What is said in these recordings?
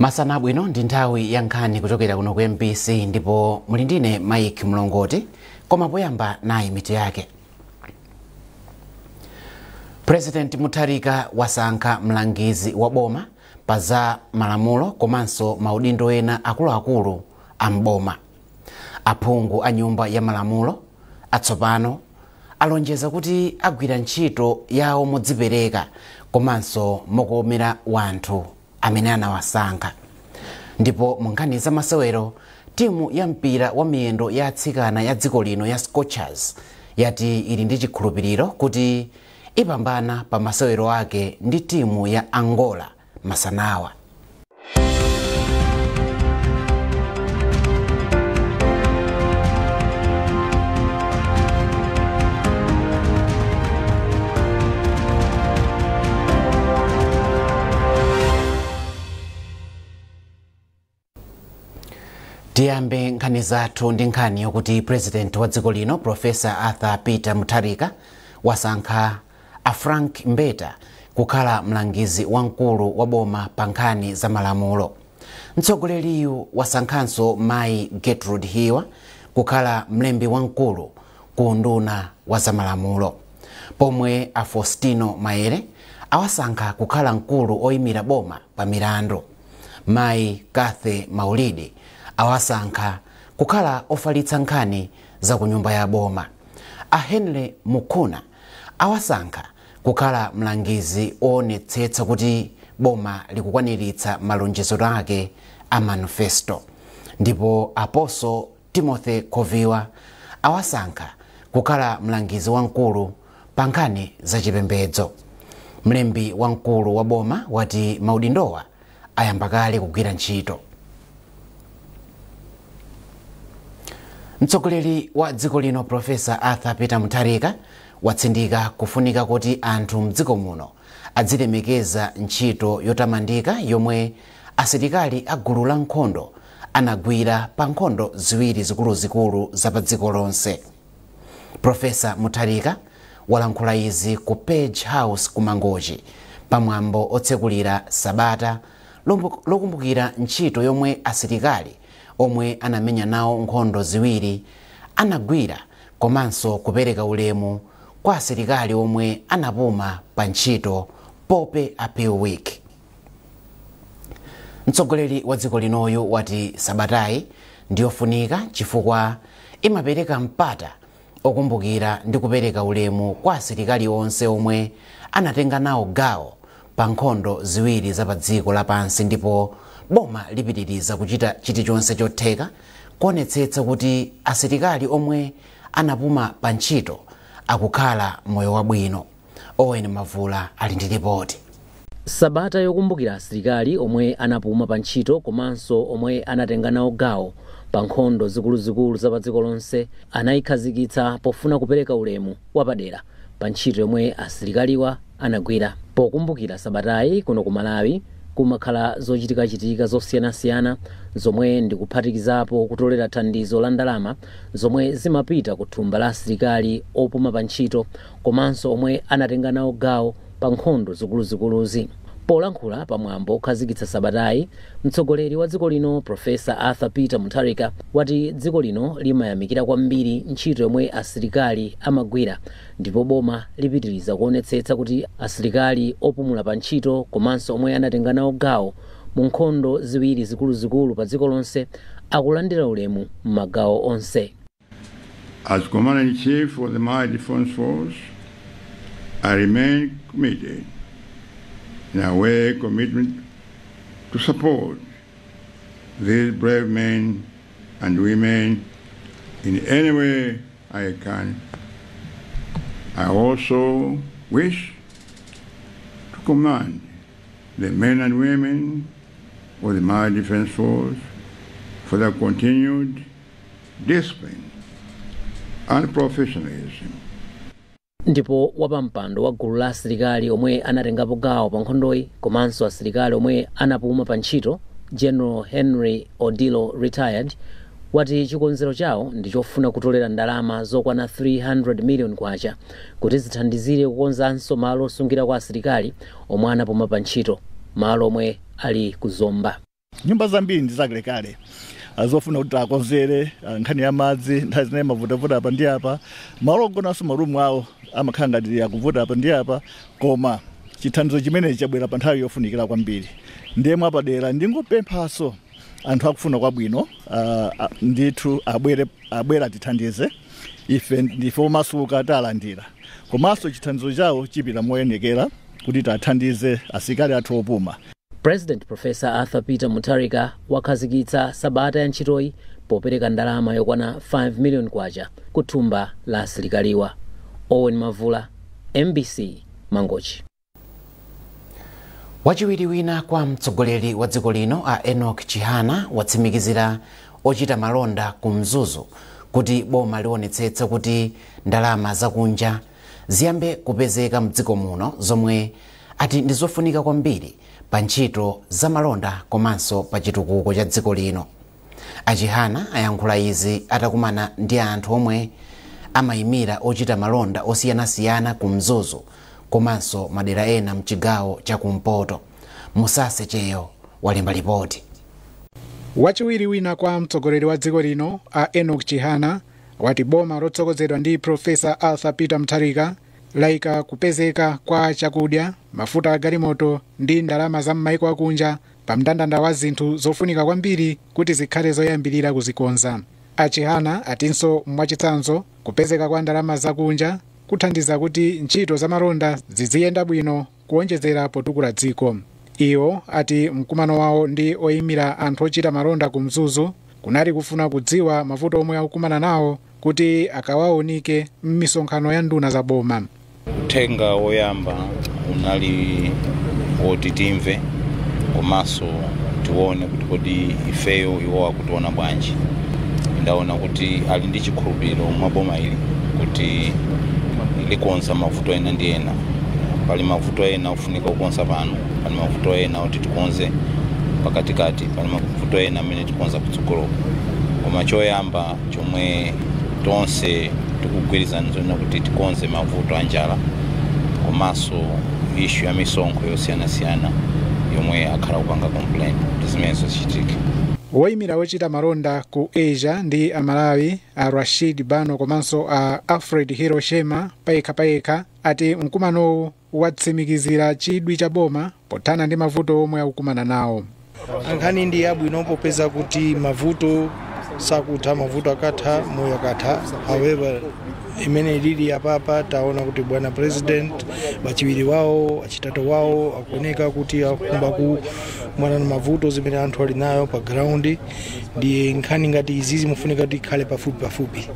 Masana bwino ndi nthawi ya nkhani kuchokera kuno ku MBC ndipo muli ndine Mike Mlongoti koma poyamba nayi mitu yake. President Mutharika wasankha mlangizi wa boma pa za malamulo komanso maudindo ena akuluakulu a mboma. Aphungu a nyumba ya malamulo atsopano alonjeza kuti agwira ntchito yawo modzipereka komanso mokomera wanthu amene anawasankha. Ndipo munkhani za masewero timu ya mpira wa miyendo ya atsikana ya dziko lino ya Scorchers yati ili ndi chikhulupiriro kuti ipambana pa masewero ake ndi timu ya Angola masanawa. Tiyambe nkhani zathu ndi nkhani yokuti President wa dziko lino Professor Arthur Peter Mutharika wasankha a Frank Mbeta kukhala mlangizi wamkulu wa boma pa nkhani za malamulo. Mtsogoleriyu wasankhanso Mai Gertrude Hiwa kukhala mlembi wamkulu ku nduna wa za malamulo, pomwe a Faustino Maere awasankha kukhala mkulu oyimira boma pa milandu. Mai Kathe Maulidi awasankha kukhala ofalitsa nkhani za ku nyumba ya boma. A Henry Mukuna awasankha kukhala mlangizi oonetsetsa kuti boma likukwaniritsa malonjezo ake a manifesto. Ndipo Apostle Timothy Koviwa awasankha kukhala mlangizi wamkulu pa nkhani za chipembedzo. Mlembi wamkulu wa boma wati maudindowa ayamba kale kugwira ntchito. Mtsogoleri wa dziko lino Professor Arthur Peter Mutharika watsindika kufunika kuti anthu mdziko muno adzilemekeza ntchito yotamandika yomwe asilikali a gulu la nkhondo anagwira pa nkhondo ziwiri zikuluzikulu za pa dziko lonse. Professor Mutharika walankhula izi ku Page House ku Mangochi pamwambo otsekulira sabata lokumbukira ntchito yomwe asilikali omwe anamenya nawo nkhondo ziwiri anagwira komanso kupereka ulemu kwa asilikali omwe anapuma pa ntchito Pope Appeal Week. Mtsogoleri wa dziko linoyu wati sabatayi ndiyofunika chifukwa imapereka mpata okumbukira ndi kupereka ulemu kwa asilikali onse omwe anatenga nawo gawo pa nkhondo ziwiri za pa dziko lapansi, ndipo boma lipitiriza kuchita chilichonse chotheka kuonetsetsa kuti asilikali omwe anapuma pa ntchito akukhala moyo wabwino. Owen Mavula ali ndi ripoti. Sabata yokumbukira asilikali omwe anapuma pa ntchito komanso omwe anatenga nawo gawo pa nkhondo zikuluzikulu za pa dziko lonse anayikhazikitsa pofuna kupereka ulemu wapadera pa ntchito yomwe asilikaliwa anagwira. Pokumbukira sabatayi kuno ku Malawi kumakhala zochitika zosiyanasiyana zomwe ndikuphatikizapo kutolera thandizo la ndalama zomwe zimapita ku thumba la asilikali opuma pa ntchito komanso omwe anatenga nawo gawo pa nkhondo zikuluzikuluzi. Polankhula pamwambo okhazikitsa sabatayi, mtsogoleri wa dziko lino Professor Arthur Peter Mutharika wati dziko lino limayamikira kwambiri ntchito yomwe asilikali amagwira, ndipo boma lipitiriza kuonetsetsa kuti asilikali opumula pa ntchito komanso omwe anatenga nawo gawo mu nkhondo ziwiri zikuluzikulu pa dziko lonse akulandira ulemu m'magawo onse. As Commander-in-Chief of the Malawi Defense Force, I remain committed in a way commitment to support these brave men and women in any way I can. I also wish to commend the men and women of the Malawi Defense Force for their continued discipline and professionalism. Ndipo wapampando wa gulu la asilikali omwe anatengapo gawo pa nkhondoyi komanso asilikali omwe anapuma pa ntchito, General Henry Odilo retired, wati chikonzero chawo ndi chofuna kutolera ndalama zokwana 300 million kwacha kuti zithandizire kukonzanso malo osungira kwa asilikali omwe anapuma pa ntchito, malo omwe ali kuzomba. Nyumba zambiri ndi zakalekale azofuna kuti akonzere nkhani ya madzi nthawi zinayi mavuta apa ndi apa malo ogonanso marumu awo amakhala ngati akuvuta apa ndi apa koma chithandizo chimene chabwera pa nthawi yofunikira kwambiri ndiye mwapadera ndingopemphaso anthu akufuna kwabwino ndithu abwera tithandize ife ndife omasuka talandira komanso chithandizo chawo chipita moyenekera kuti tathandize asilikali athu opuma. President Professor Arthur Peter Mutharika wakhazikitsa sabata ya ntchitoyi popereka ndalama yokwana 5 million kwacha kuthumba la asilikaliwa. Owen Mavula, MBC, Mangochi. Wachiwiri wina kwa mtsogoleri wa dziko lino a Enoch Chihana watsimikizira ochita malonda ku Mzuzu kuti boma liwonetsetsa kuti ndalama zakunja ziyambe kupezeka mdziko muno zomwe ati ndizofunika kwambiri pa ntchito za malonda komanso pa chitukuko cha dziko lino. Achihana ayankhula izi atakumana ndi anthu omwe amayimira ochita malonda osiyanasiyana ku Mzuzu komanso madera ena mchigawo cha kumpoto. Musase Cheyo walemba ripoti. Wachiwiri wina kwa mtsogoleri wa dziko lino a Enoch Chihana wati boma lotsogozedwa ndi Professor Arthur Peter Mutharika laika kupezeka kwa chakudya, mafuta a galimoto ndi ndalama za m'maiko akunja pa mndandanda wa zinthu zofunika kwambiri kuti zikhale zoyambirira kuzikonza. Achihana atinso mwachitsanzo kupezeka kwa ndalama zakunja kuthandiza kuti ntchito za malonda ziziyenda bwino kuonjezera potukula dziko. Iwo ati mkumano wawo ndi oyimira anthu ochita malonda ku Mzuzu kunali kufuna kudziwa mavuto omwe akukumana nawo kuti akawaonike m'misonkhano ya nduna za boma. Uthenga woyamba unali woti timve komanso tione kuti kodi ifeyo iwo akutiona bwanji. Ndaona kuti ali ndi chikhulupiriro mwa boma ili kuti likonza mavuto ena ndi ena. Pali mavuto ena ofunika kukonza pano, pali mavuto ena oti tikonze pakatikati, pali mavuto ena amene tikonza kutsogolo. Koma choyamba chomwe tonse tikugwirizana nzona kuti tikonze mavuto anjala komanso issue ya misonkho yosiyanasiyana yomwe akhala kupanga complaint zimenezo zichitike. Woyimira wochita malonda ku Asia ndi Amalawi a Rashid Bano komanso a Alfred Hiroshima payekha ati mkumanowu watsimikizira chidwi cha boma pothana ndi mavuto omwe akukumana nawo. Ankhani ndi yabwino popeza kuti mavuto sakutha, mavuto akatha moyo akatha. However, imene lili apapa taona kuti bwana president wachiwiri wawo achitatu wawo akuoneka kuti akumba ku mwana na mavuto zimene anthu ali nayo pa ground. Ndi nkhani ngati izi zimufunika kuti ikhale pafupi.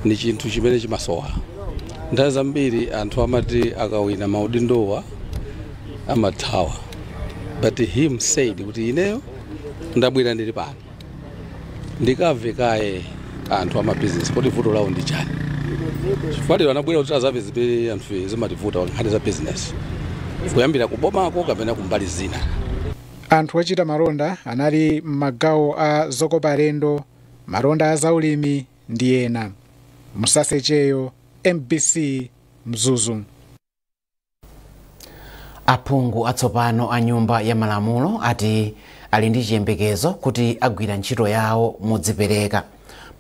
Ni chinthu chimene chimasowa. Nthawi zambiri anthu amati akawina maudindowa amathawa. But him said kuti ineyo ndabwera ndili pano ndikamve kaye anthu amabusiness kuti vuto lawo ndi chani. Chifukwa wanabwera kuti azapeze anthu zimativuta nkhani za business kuyambira kubomako kapena kumbali zina. Anthu ochita malonda anali m'magawo a zokopa alendo, malonda a zaulimi ndi ena. Musase Cheyo, MBC, Mzuzu. Aphungu atsopano a nyumba ya malamulo ati ali ndi chiyembekezo kuti agwira ntchito yawo modzipereka.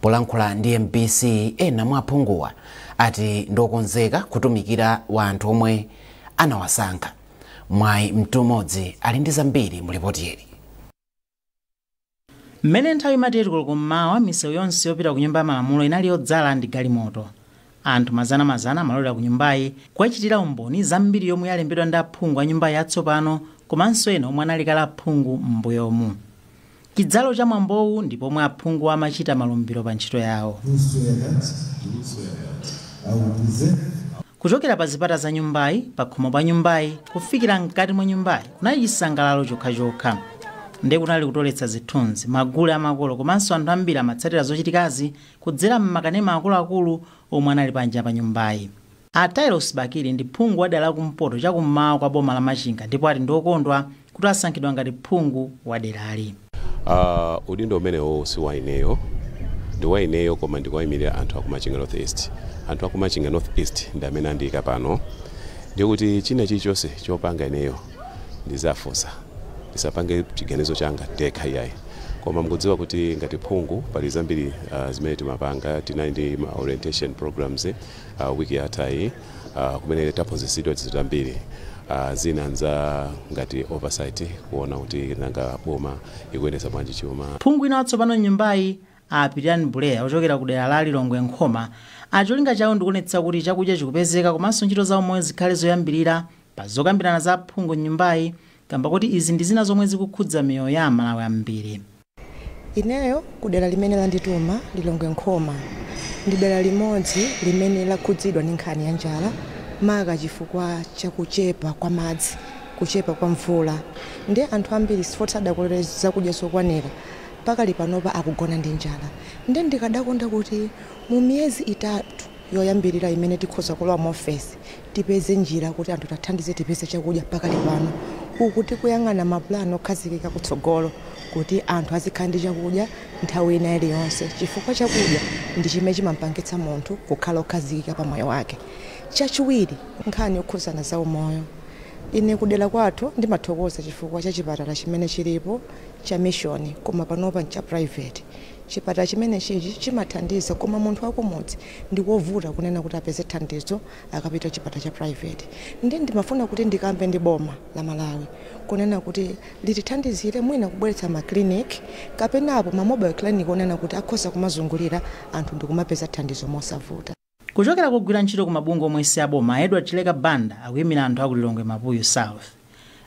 Polankhula ndi MBC, ena mwa aphunguwa ati ndokonzeka kutumikira wanthu omwe anawasankha. Mwayi Mtumodzi ali ndi zambiri mu ripoti ili. Mmene nthawi imati koloko mmawa misewu yonse yopita ku nyumba ya malamulo inali yodzala ndi galimoto. Anthu mazana amalolera ku nyumbayi kuchitira umboni zambiri yomwe yalembedwa ndi aphungu a nyumba yatsopano komanso ena omwe anali kala aphungu m'mbuyomu. Chidzalo cha mwambowu ndipo omwe aphungu amachita malumbiro pa ntchito yawo. Kuchokera pa zipata za nyumbayi, pa khomo pa nyumbayi, kufikira mkati mwa nyumbayi kunali chisangalalo chokhachokha. Ndiye kunali kutoletsa zithunzi, magule amakolo komanso anthu ambiri amatsatira zochitikazi kudzera m'makanema akuluakulu omwe anali panja pa nyumbayi. Atairos Bakiri ndi phungu wa dera la kumpoto chakummawa kwa boma la Machinga ndipo ati ndokondwa kuti asankhidwa ngati phungu wa derali. Udindo umenewo si wa ineyo, ndi wa ineyo koma ndikuwayimirira anthu aku Machinga North East. Anthu aku Machinga North East ndi amene andiyika pano. Ndiye kuti china chilichonse chopanga ineyo ndizafunsa tisapange chiganizo changa ndekha iyayi. Koma mukudziwa kuti ngati phungu pali zambiri zimene timapanga, tinali ndi orientation programs wiki yathayi kumene taphunzitsidwa zinthu zambiri. Zina nza ngati oversight kuona kuti nanga boma ikuyendetsa bwanji chuma. Phungu ina watsopano nyumbayi Piriani Buleya ochokera ku dera la Lilongwe Nkhoma cholinga chawo ndikuonetsa kuti chakudya chikupezeka komanso ntchito za umoyo zikhale zoyambirira pa zokambirana za phungu nyumbayi, kamba kuti izi ndi zina zomwe zikukhudza miyoyo ya Amalawi ambiri. Ineyo ku dera limene landituma Lilongwe Nkhoma ndi dera limodzi limene lakhudzidwa ndi nkhani ya njala, maka chifukwa chakuchepa kwa madzi, kuchepa kwa mvula. Ndi anthu ambiri sifoti adakolera zakudya zokwanira pakali panopa akugona ndi njala. Ndi ndikadakonda kuti mu miyezi itatu yoyambirira imene tikhoza kulowa mu ofesi tipeze njira kuti anthu tathandize tipeze chakudya pakali pano. Ukuti kuyang'ana maplano okhazikika kutsogolo kuti anthu azikhala ndi chakudya nthawi ina iliyonse, chifukwa chakudya ndi chimene chimampangitsa munthu kukhala okhazikika pa moyo wake. Chachiwiri, nkhani yokhuzana za umoyo. Ine kudera kwathu ndimathokoza chifukwa cha chipatala chimene chilipo cha mission, koma panopa cha private. Chipatala chimene chiji chimathandiza, koma munthu wakumudzi ndikovuta kunena kuti apeze thandizo akapita chipatala cha private. Ndimafuna kuti ndikambe ndi boma la Malawi kunena kuti litithandizire mwina kubweretsa ma clinic kapenapo ma mobile clinic kunena kuti akhoza kumazungulira anthu ndikumapeza thandizo mosavuta. Kuchokera kugwira ntchito ku mabungwe omwe si aboma, Edward Chileka Banda akuyimira anthu aku Lilongwe Mapuyu South.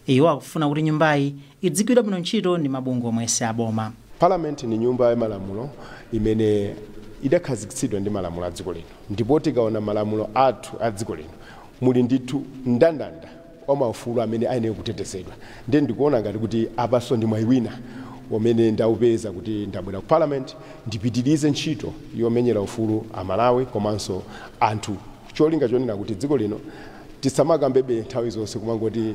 Iwo akufuna kuti nyumbayi idzigwira bwino ntchito ndi mabungwe omwe si aboma. Parliament ni nyumba ya malamulo imene idakhazikitsidwa ndi malamulo a dziko lino, ndipo tikaona malamulo athu a dziko lino muli ndithu ndandanda maufulu amene ayenera kutetezedwa. Ndiye ndikuona ngati kuti apaso ndi mwayi wina umene ndaupeza kuti ndabwera ku Parliament ndipitirize ntchito yomenyera ufulu a Malawi komanso anthu, cholinga chonena kuti dziko lino tisamakambebe nthawi zonse kumangoti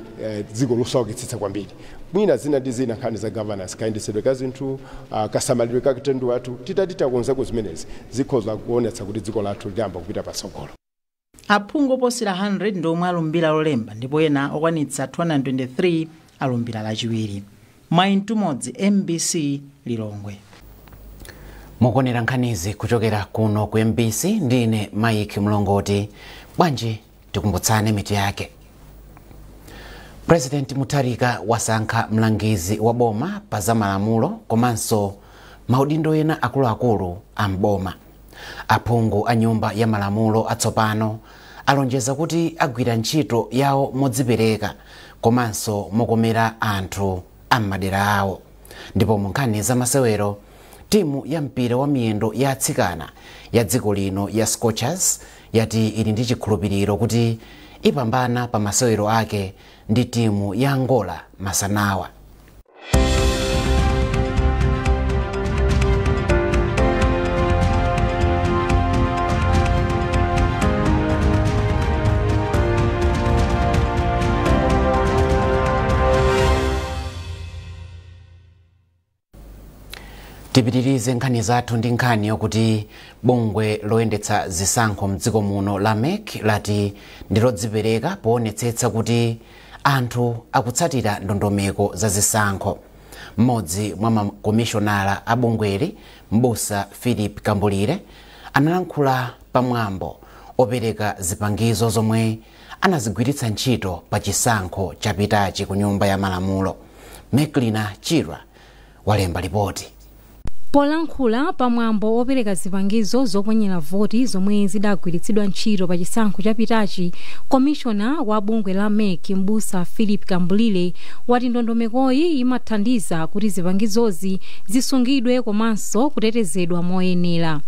dziko losaukitsitsa kwambiri. Mwina zina ndi zina nkhani za governance, kayendesedwe ka zinthu, kasamalidwe ka katundu wathu, titakonzako zimenezi zikhoza kuonetsa kuti dziko lathu liyamba kupita patsogolo. Aphungu oposera 100 ndi omwe alumbira lolemba ndipo ena okwanitsa 223 alumbira lachiwiri. Maintu modzi MBC Lilongwe. Mukonera nkhanizi kuchokera kuno ku MBC ndine Mike Mlongoti. Bwanji tikumbutsane mitu yake. President Mutharika wasankha mlangizi wa boma pa za malamulo komanso maudindo ena akuluakulu a mboma. Aphungu a nyumba ya malamulo atsopano alonjeza kuti agwira ntchito yawo modzipereka komanso mokomera anthu ammadera awo. Ndipo mu nkhani za masewero, timu ya mpira wa miyendo ya atsikana ya dziko lino ya Scorchers yati ili ndi chikhulupiriro kuti ipambana pa masewero ake ndi timu ya Angola masanawa. Tipitirize nkhani zathu ndi nkhani yokuti bungwe loyendetsa zisankho mdziko muno la MEC lati ndilodzipereka poonetsetsa kuti anthu akutsatira ndondomeko za zisankho. Mmodzi mwa makomishonala a bungweli, Mbusa Philip Kambulire, analankhula pamwambo opereka zipangizo zomwe anazigwiritsa ntchito pa chisankho chapitachi ku nyumba ya malamulo. Meklina Chirwa walemba ripoti. Polankhula pamwambo opereka zipangizo zoponyera voti zomwe zidagwiritsidwa ntchito pa chisankho chapitachi, komishona wa bungwe la MEC Mbusa Philip Kambulire wati ndondomekoyi imathandiza kuti zipangizozi zisungidwe komanso kutetezedwa moyenera.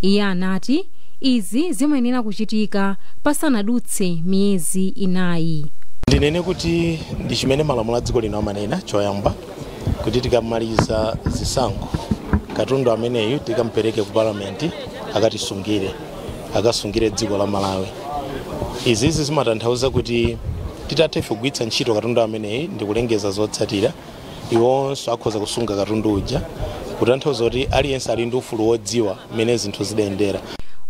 Iye anati izi zimayenera kuchitika pasanadutse miyezi inayi. Ndinene kuti ndi chimene malamulo a dziko lino amanena choyamba kuti tikamaliza zisankho katundu ameneyu tikampereke ku Parliament akasungire dziko la Malawi. Izi zimatanthauza kuti titathe kugwiritsa ntchito katundu ameneyu ndi kulengeza zotsatira, iwonso akhoza kusunga katundu uja, kutanthauza kuti aliyense ali ndi ufulu wodziwa mmene zinthu zidayendera.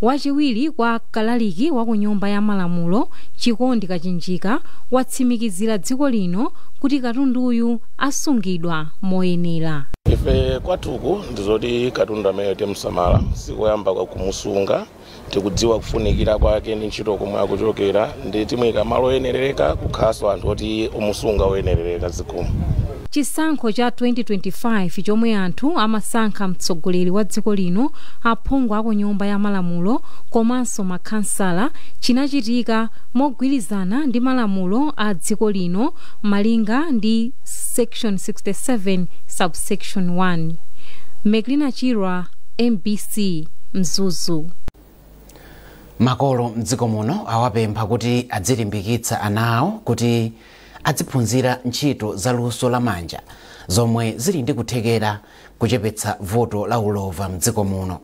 wachiwiri kwa kalaliki wa ku nyumba ya malamulo Chikondi Kachinjika watsimikizira dziko lino kuti katunduyu asungidwa moyenera. Ife kwatuku ndizoti katundu amene timsamala sikoyamba kwa kumusunga tikudziwa kufunikira kwake ndi ntchito komwe akuchokera ndi timuyika malo oyenerereka kukhaso anthu oti umusunga oyenerereka zikomo. Chisankho cha 2025 chomwe anthu amasankha mtsogoleri wa dziko lino aphungu aku nyumba ya malamulo komanso makhansala chinachitika mogwirizana ndi malamulo a dziko lino malinga ndi section 67 subsection 1. Meglina Chirwa, MBC, Mzuzu. Makolo mdziko muno awapempha kuti adzilimbikitsa ana awo kuti adziphunzira ntchito za luso lamanja zomwe zili ndi kuthekera kuchepetsa vuto la ulova mdziko muno.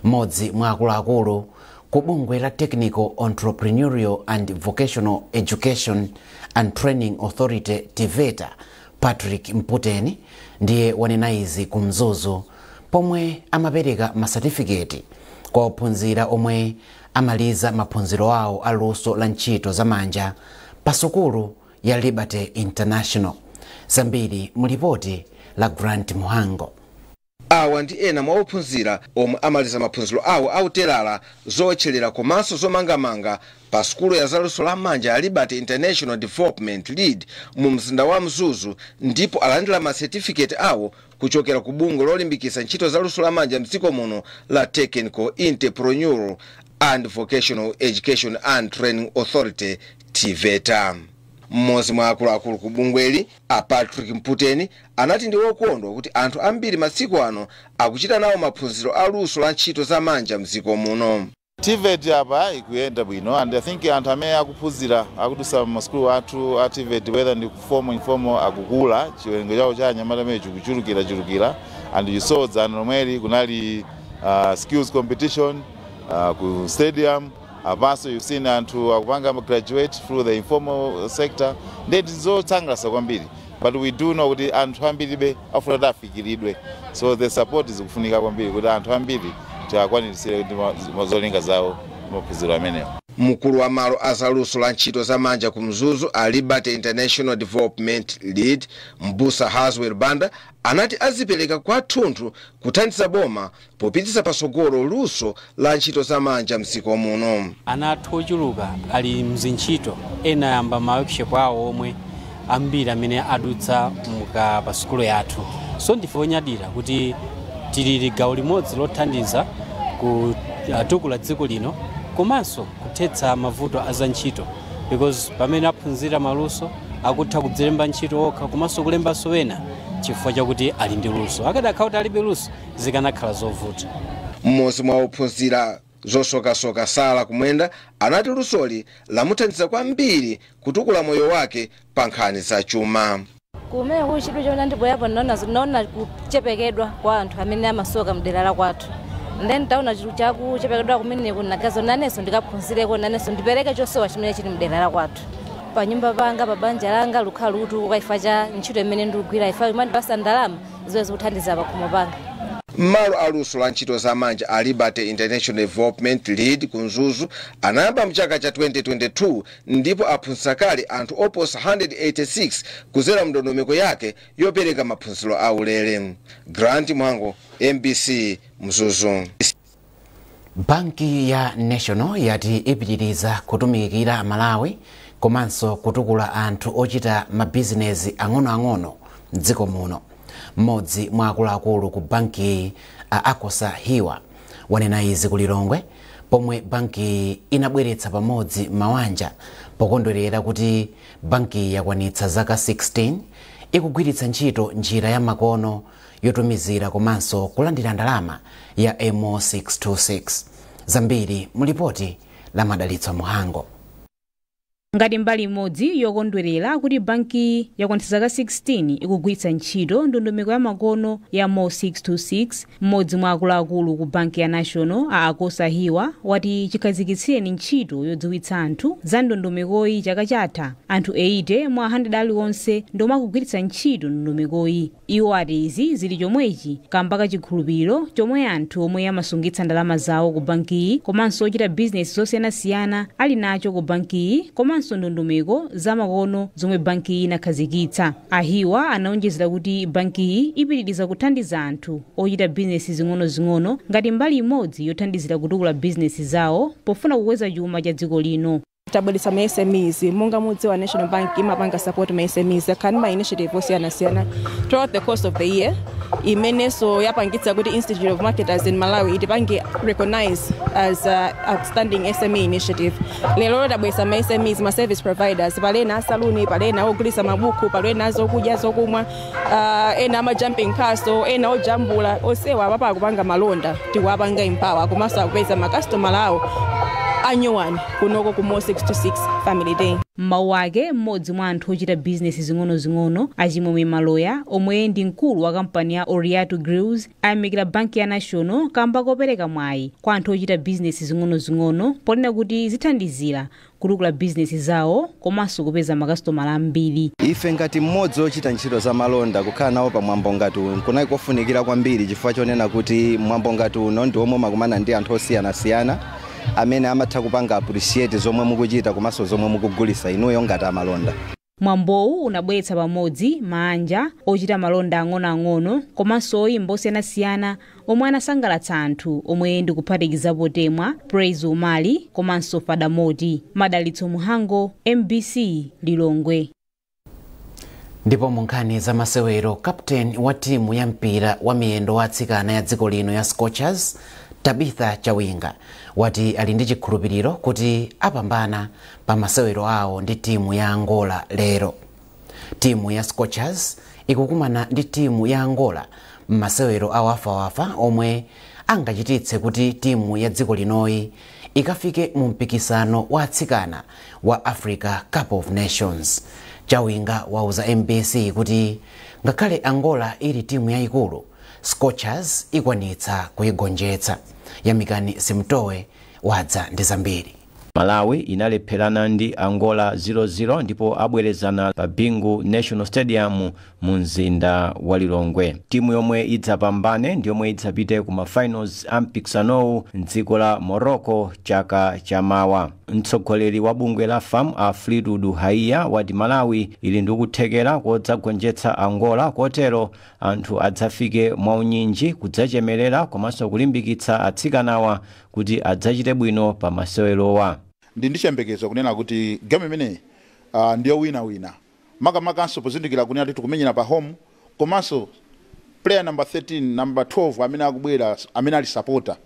Mmodzi mwa akuluakulu ku bungwe la Technical Entrepreneurial and Vocational Education and Training Authority TVETA, Patrick Mputeni, ndiye wanena izi ku Mzuzu pomwe amapereka masatifiketi kwa ophunzira omwe amaliza maphunziro awo a luso la ntchito za manja pa sukulu ya Liberty International. Zambiri mulipoti la Grant Muhango. Awa ndi ena mwa ophunzira omwe amaliza maphunziro awo autelala zotchelera komanso zomangamanga pa sukulu ya zaluso la manja ya Liberty International Development Lead mu mzinda wa Mzuzu, ndipo alandira ma certificate awo kuchokera ku bungwe lolimbikitsa ntchito zaluso la manja mdziko muno la Technical Entrepreneurial and Vocational Education and Training Authority TVETA. Mmodzi mwa akuluakulu ku bungweli a Patrick Mputeni anati ndi wokondwa kuti anthu ambiri masiku ano akuchita nawo maphunziro a luso la ntchito za manja mdziko muno. TVET apa ikuyenda bwino and I think anthu amene akuphunzira akudusa masukulu athu a TVET whether ndi formal informal akukula chiwerengo chawo cha anyamata amene chikuchulukira and you saw dzana lomweli kunali skills competition ku stadium. Also, you've seen anthu akupanga graduate through the informal sector. Ndeti zotsangalasa kwambiri. But we do know kuti anthu ambiri afuna afikiridwe. So the support is kufunika kwambiri kuti anthu ambiri tiakwanirisire mazolinga zawo maphunziro amenewo. Mkulu wa malo azaluso la ntchito za manja ku Mzuzu a Liberty International Development Lead Mbusa Haswell Banda anati azipereka kwa thunthu kuthandiza boma popititsa pasogolo luso la ntchito za manja mdziko muno. Ana athu ochuluka ali mzintchito ena yamba ma workshop awo omwe ambiri amene adutsa muka pa sukulu yathu. So ndife onyadira kuti tili gawo limodzi lothandiza kutukula dziko lino komanso kuthetsa mavuto azantchito because pamene aphunzira maluso akutha kudzilemba ntchito okha komanso kulembanso wena chifukwa chakuti ali ndi luso. Akadakhala kuti alibe luso zikanakhala zovuta. Mmodzi mwa ophunzira zosokasoka Sala Kumwenda anati lusoli lamuthandiza kwambiri kutukula moyo wake pa nkhani za chuma. Kumene kuchidwe chona ndipo yapo naona kuchepekedwa kwa anthu amene amasoka mdera la kwathu. Then taona chitu chaku chepekedwa kumene kunagazo naneso ndikaphunzireko naneso ndipereke chosowa chimene chili mdera la kwathu. Pa nyumba panga pa banja langa lukhalutu kwaifa cha ntchito imene ndikugwira ifa imene basa ndalama ziwezi kuthandiza pakhomo panga. Malo aluso la ntchito za manja a Liberty International Development Lead ku Mzuzu anayamba mchaka cha 2022 ndipo aphunzitsa kale anthu oposa 186 kuzera mndondomeko yake yopereka maphunziro aulere. Grant Muhango, MBC, Mzuzu. Banki ya National yati ipitiriza kutumikira Malawi komanso kutukula anthu ochita mabizinesi ang'onoang'ono mdziko muno. Mmodzi mwa akuluakulu ku banki Akosa Hiwa wanena izi ku Lilongwe pomwe banki inabweretsa pamodzi mawanja pokondwerera kuti banki yakwanitsa zaka 16 ikugwiritsa ntchito njira ya makono yotumizira komanso kulandira ndalama ya MO626. Zambiri mulipoti la Madalitso Muhango. ngati mbali imodzi yokondwerera kuti banki yakwanitsa zaka 16 ikugwiritsa ntchito ndondomeko ya makono ya mo 626. mmodzi mwa akuluakulu ku banki ya national a Akosa Hiwa wati chikhazikitsireni ntchito yodziwitsa anthu za ndondomekoyi chaka chatha. anthu 80 mwa 100 aliwonse ndomwe akugwiritsa ntchito ndondomekoyi. iwo ati izi zili chomwechi kamba ka chikhulupiriro chomwe anthu omwe amasungitsa ndalama zawo ku bankiyi komanso ochita bizinesi zosiyanasiyana ali nacho ku bankiyi komanso ndondomeko za makono zomwe bankiyi inakhazikitsa. Ahiwa anaonjezera kuti bankiyi ipitiriza kuthandiza anthu ochita bizinesi zing'onozing'ono ngati mbali imodzi yothandizira kutukula bizinesi zawo pofuna kukweza chuma cha dziko lino. tabweretsa ma SMEs monga mudziwa National Bank imapanga support ma SMEs akhani ma initiative osiyanasiyana throughout the course of the year imeneso yapangitsa kuti Institute of Marketers in Malawi itipange recognize as outstanding SME initiative. lero tabweretsa ma SMEs ma service providers palena saluni palena ogulisa mabuku palena zokudya zokumwa ena ama jumping cars ena ojambula osewa papa akupanga malonda tiwapanga empower komanso akupeza ma customer lawo anyuwani kunoko ku mo 626 Family Day. Mawu ake mmodzi mwa anthu ochita bizinesi zing'onozing'ono Achimwemwe Maloya omwe ndi mkulu wa kampani ya Oriato Grills ayamikira banki ya national kamba kopereka mwayi kwa anthu ochita bizinesi zing'onozing'ono ponena kuti zithandizira kutukula bizinesi zawo komanso kupeza makasitomala ambiri. Ife ngati mmodzi ochita ntchito za malonda kukhala nawo pa mwambo ngati uno kunali kofunikira kwambiri chifukwa chonena kuti mwambo ngati uno ndi omwe makumana ndi anthu osiyanasiyana amene amatha kupanga appreciate zomwe mukuchita komanso zomwe mukugulisa inuyo ngati amalonda. Mwambowu unabweretsa pamodzi manja ochita malonda ang'onoang'ono komanso oyimba osiyanasiyana omwe anasangalatsa anthu omwe ndi kuphatikizapo Temwa, Praise Umali komanso Fadamoti. Madalitso Muhango, MBC Lilongwe. Ndipo munkhani za masewero, captain wa timu ya mpira wa miyendo wa atsikana ya dziko lino ya Scorchers Tabitha Chawinga wati ali ndi chikhulupiriro kuti apambana pa masewero awo ndi timu ya Angola lero. Timu ya Scorchers ikukumana ndi timu ya Angola m'masewero awo afawafa omwe angachititse kuti timu ya dziko linoyi ikafike mu mpikisano wa atsikana wa Africa Cup of Nations. Chawinga wauza MBC kuti ngakhale Angola ili timu yayikulu, Scorchers ikwanitsa kuyigonjetsa. Yamikani Simtowe wadza ndi zambiri. Malawi inalepherana ndi Angola 0-0 ndipo abwerezana pa Bingu National Stadium mu mzinda wa Lilongwe. Timu yomwe idzapambane ndi yomwe idzapite ku mafinals a mpikisanowu m'dziko la Morocco chaka chamawa. Mtsogoleri wa bungwe la FAM a Fleetwood Haiya wati Malawi ili ndi kuthekera kodzagonjetsa Angola kotero anthu adzafike mwaunyinji kudzachemerera komanso kulimbikitsa atsikanawa kuti adzachite bwino pa masewerowa. Ndi chiyembekezo kunena kuti game imene ndiyo wina makamanso pozindikira kunena kuti tikumenyera pa home komanso player number 13 number 12 amene akubwera amene ali supporter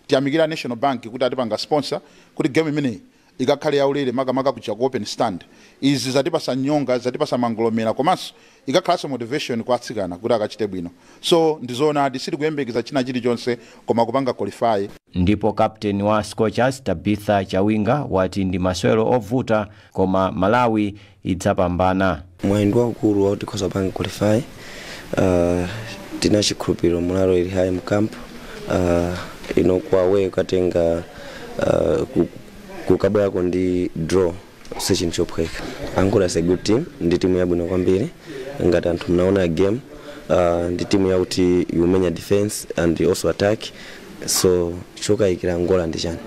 tiyamikira National Bank kuti atipanga sponsor kuti game imene ikakhale yaulere makamaka kucha ku open stand. Izi zatipasa nyonga, zatipasa mangolomera komanso ikakhalanso motivation kwa atsikana kuti akachite bwino. So ndizoona disiti kuyembekeza china chilichonse koma kupanga qualify. Ndipo captain wa Scorchers Tabitha Chawinga wati ndi masewero ovuta koma Malawi idzapambana. Mwendo wakulu wa kuti panga qualify tinachikhulupiriro mulalo ili high camp inokwa we katenga kukabwa ndi draw session chopweka. Angola is a good team, ndi timu yabwino kwambiri ngati anthu mnaona game ndi timu yakuti yumenya defense and also attack, so choka ikira Angola ndi chani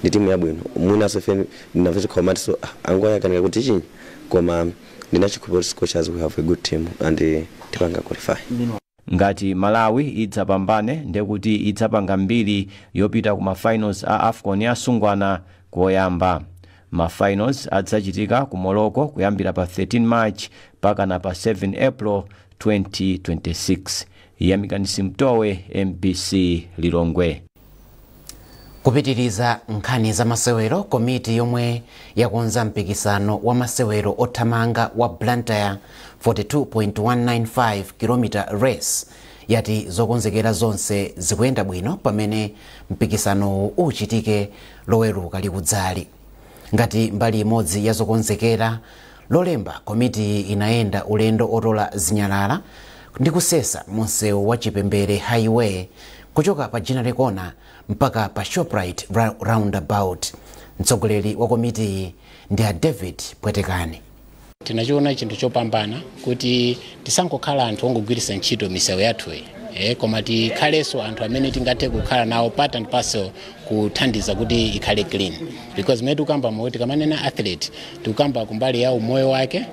ndi timu yabwino mwina sofe ndinaveza komati so Angola kaneka kuti chinyi koma ndinachikhulupiriro Scorchers we have a good team and tipanga qualify. Ngati Malawi idzapambane ndekuti idzapanga mbiri yopita ku mafinals a AFCON ya Sungwana koyamba. Mafinals adzachitika ku Morocco kuyambira pa 13 March paka na pa 7 April 2026. Yamikani Simtowe, MBC Lilongwe. Kupitiriza nkhani za masewero, komiti yomwe yakonza mpikisano wa masewero othamanga wa Blantyre 42.195 km race yati zokonzekera zonse zikuyenda bwino pamene mpikisano uchitike loweruka likudzali. ngati mbali imodzi ya zokonzekera lolemba komiti inayenda ulendo otola zinyalala ndi kusesa munsewu wa Chipembere Highway kuchoka pa General Corner mpaka pa Shoprite roundabout. Mtsogoleri wa komiti ndi David Pwetekani. Tinachiona chinthu chopambana kuti tisangokhala anthu ongogwiritsa ntchito misewu yathuyi koma tikhalenso anthu amene tingathe kukhala nawo part and parcel kuthandiza kuti ikhale clean, because mwe tikamba moti kamanena athlete tikamba kumbali ya umoyo wake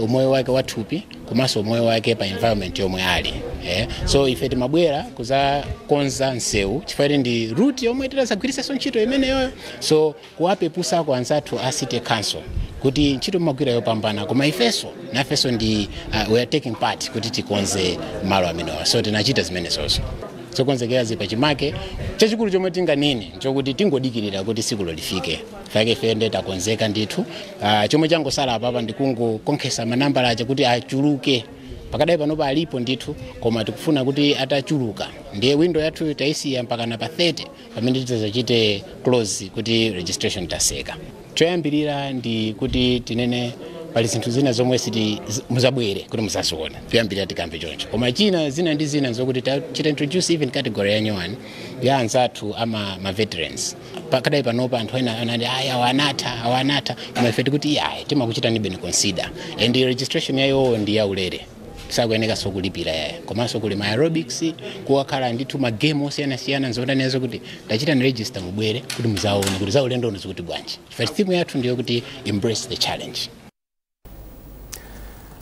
umoyo wake wathupi komanso umoyo wake pa environment yomwe ali. So ife timabwera kuzakonza nsewu chifukwa ndi route yomwe titazagwiritsa ntchito imeneyo, so kuwapepusa kwa anzathu a city council kuti ntchito magwira yopambana koma ifeso nafeso ndi we are taking part kuti tikonze malo amenewa, so tinachita zimenezozo zokonzekera zipa chimake chachikulu chomwe tinganene chokuti tingodikirira kuti sikulo lifike fake fende takonzeka ndithu. Chomwe changosala apapa ndikungokonkhesa manambala aja kuti achuluke pakadai panopa alipo ndithu koma tikufuna kuti atachuluka ndiye window yathu taisiya mpaka na pa 30 pamene tizachite close kuti registration taseka. Choyambirira ndi kuti tinene pali zinthu zina zomwe siti muzabwere kuti muzaziona kuyambirira tikamve choncho, koma china zina ndi zina zokuti tachita introduce even category ya nyuwani ya anzathu ama veterans. Pakadai panopa anthu ena anati awanatha koma ife tikuti timakuchita ni bene consider and the registration yayo ndi yaulere sakuyeneka sokulipira komanso kuli aerobics kuwakhala ndithu magame osiyanasiyana nzotanezo kuti tachita ni register mubwere kuti muzaone kuti zaulendo unozi bwanji. Chifukwa theme yathu ndiyo kuti embrace the challenge.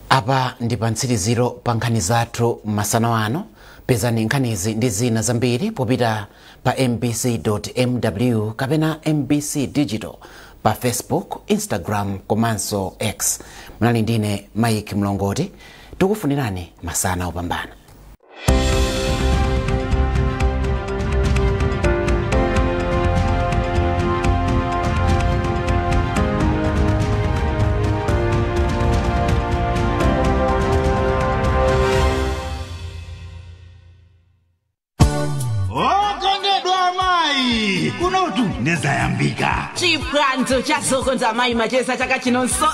Apa ndi pa mtsiriziro pa nkhani zathu masana wano. Pezani nkhanizi ndi zina zambiri popita pa mbc.mw kapena mbc digital pa Facebook, Instagram komanso X. Mnali ndine Mike Mlongoti, tikufunirani masana opambana. Kunotu nezayambika chipwanzo chazokonza mai machesa chakachinonso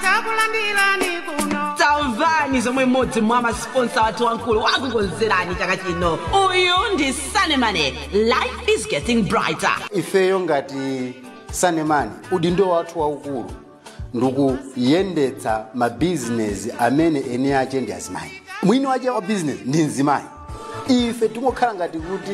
takulandirani kuno tamvani zomwe mmodzi mwa masponsa wathu wankulu wakukonzerani chaka chino. Uyu ndi Sanemane, life is getting brighter. Ifeyo ngati Sanemane udindo wathu waukulu ndikuyendetsa mabizinesi amene ene ache ndi azimayi. Mwini wache wa business ndi mzimayi. Ife tingokhala ngati kuti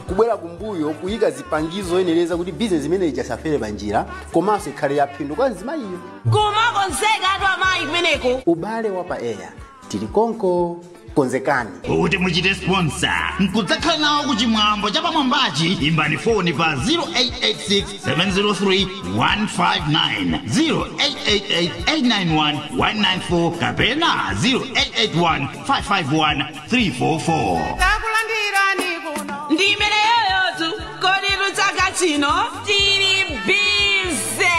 kubwera kumbuyo kuyika zipangizo eneleza kuti business imene ijasafere panjira komanso ikhale yaphindu kwa mzimayiyo. Kumakonzeka atu amayi kumeneko. Ubale wa pa air tili konko konzekani. Kuti muchite sponsor mkudzakhala nawo kuchimwambo cha pamwambachi imbani foni pa 0886 703 159 0888 891 194 kapena 0881 551 344. Ndi imene yoyotu kodi luchaka chino tili bize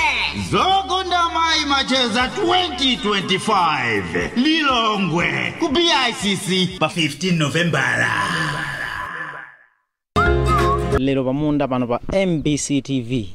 zokonda mai macheza 2025 Lilongwe ku BICC pa 15 Novembara. Lero pamunda pano pa MBC TV